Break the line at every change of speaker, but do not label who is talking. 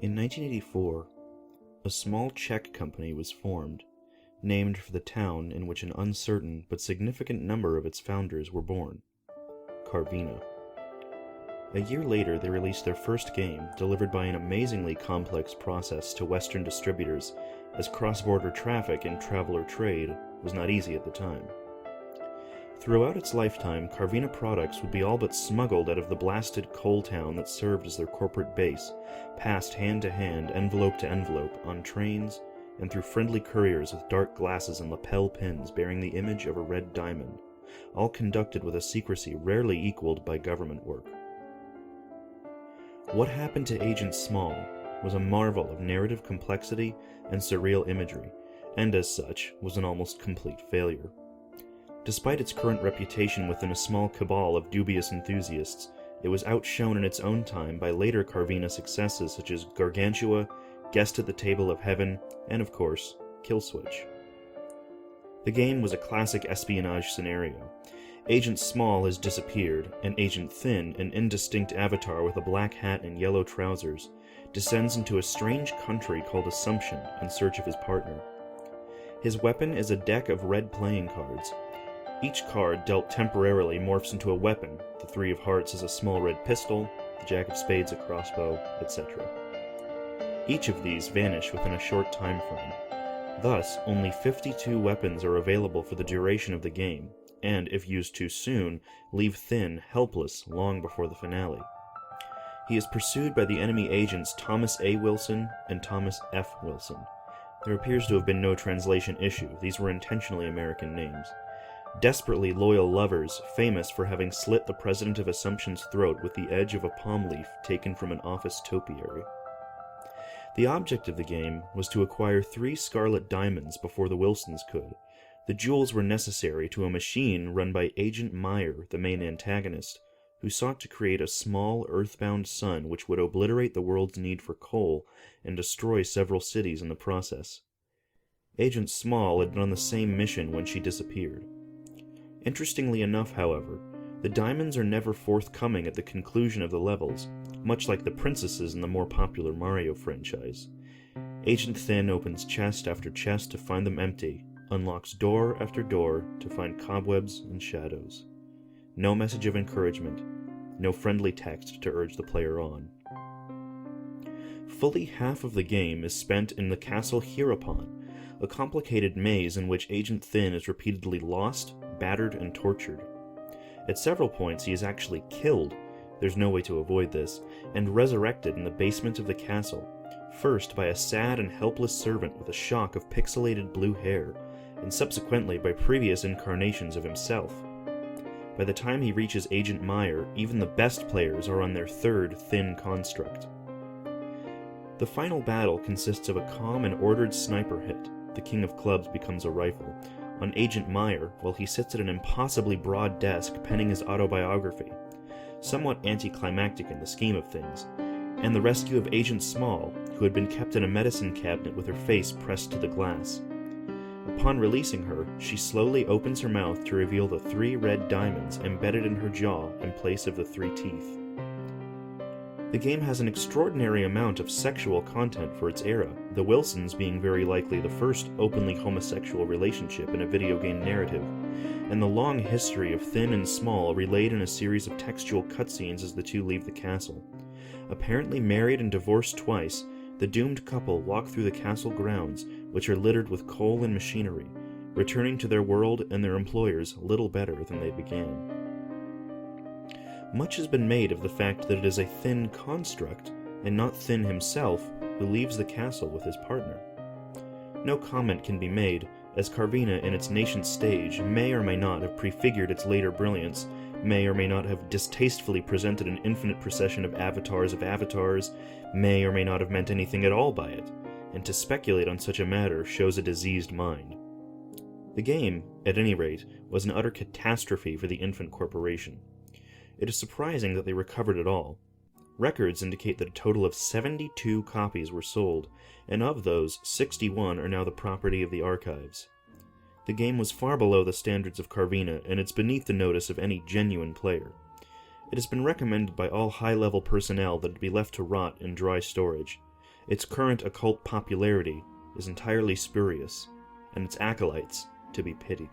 In 1984, a small Czech company was formed, named for the town in which an uncertain but significant number of its founders were born, Karviná. A year later, they released their first game, delivered by an amazingly complex process to Western distributors, as cross-border traffic and traveler trade was not easy at the time. Throughout its lifetime, Karviná products would be all but smuggled out of the blasted coal town that served as their corporate base, passed hand to hand, envelope to envelope, on trains, and through friendly couriers with dark glasses and lapel pins bearing the image of a red diamond, all conducted with a secrecy rarely equaled by government work. What Happened to Agent Small was a marvel of narrative complexity and surreal imagery, and as such, was an almost complete failure. Despite its current reputation within a small cabal of dubious enthusiasts, it was outshone in its own time by later Karviná successes such as Gargantua, Guest at the Table of Heaven, and of course, Killswitch. The game was a classic espionage scenario. Agent Small has disappeared, and Agent Thin, an indistinct avatar with a black hat and yellow trousers, descends into a strange country called Assumption in search of his partner. His weapon is a deck of red playing cards. Each card dealt temporarily morphs into a weapon. The Three of Hearts is a small red pistol, the Jack of Spades a crossbow, etc. Each of these vanish within a short time frame. Thus, only 52 weapons are available for the duration of the game, and, if used too soon, leave Thin helpless long before the finale. He is pursued by the enemy agents Thomas A. Wilson and Thomas F. Wilson. There appears to have been no translation issue. These were intentionally American names. Desperately loyal lovers, famous for having slit the president of Assumption's throat with the edge of a palm leaf taken from an office topiary. The object of the game was to acquire 3 scarlet diamonds before the Wilsons could. The jewels were necessary to a machine run by Agent Meyer, the main antagonist, who sought to create a small, earthbound sun which would obliterate the world's need for coal and destroy several cities in the process. Agent Small had been on the same mission when she disappeared. Interestingly enough, however, the diamonds are never forthcoming at the conclusion of the levels, much like the princesses in the more popular Mario franchise. Agent Thin opens chest after chest to find them empty, unlocks door after door to find cobwebs and shadows. No message of encouragement, no friendly text to urge the player on. Fully half of the game is spent in the Castle Hereupon, a complicated maze in which Agent Thin is repeatedly lost, battered, and tortured. At several points he is actually killed, there's no way to avoid this, and resurrected in the basement of the castle, first by a sad and helpless servant with a shock of pixelated blue hair, and subsequently by previous incarnations of himself. By the time he reaches Agent Meyer, even the best players are on their 3rd Thin construct. The final battle consists of a calm and ordered sniper hit, the King of Clubs becomes a rifle, on Agent Meyer while he sits at an impossibly broad desk penning his autobiography, somewhat anticlimactic in the scheme of things, and the rescue of Agent Small, who had been kept in a medicine cabinet with her face pressed to the glass. Upon releasing her, she slowly opens her mouth to reveal the 3 red diamonds embedded in her jaw in place of the 3 teeth. The game has an extraordinary amount of sexual content for its era, the Wilsons being very likely the first openly homosexual relationship in a video game narrative, and the long history of Thin and Small relayed in a series of textual cutscenes as the two leave the castle. Apparently married and divorced twice, the doomed couple walk through the castle grounds, which are littered with coal and machinery, returning to their world and their employers little better than they began. Much has been made of the fact that it is a Thin construct, and not Thin himself, who leaves the castle with his partner. No comment can be made, as Karviná in its nascent stage may or may not have prefigured its later brilliance, may or may not have distastefully presented an infinite procession of avatars, may or may not have meant anything at all by it, and to speculate on such a matter shows a diseased mind. The game, at any rate, was an utter catastrophe for the infant corporation. It is surprising that they recovered it all. Records indicate that a total of 72 copies were sold, and of those, 61 are now the property of the archives. The game was far below the standards of Karviná, and it's beneath the notice of any genuine player. It has been recommended by all high-level personnel that it be left to rot in dry storage. its current occult popularity is entirely spurious, and its acolytes to be pitied.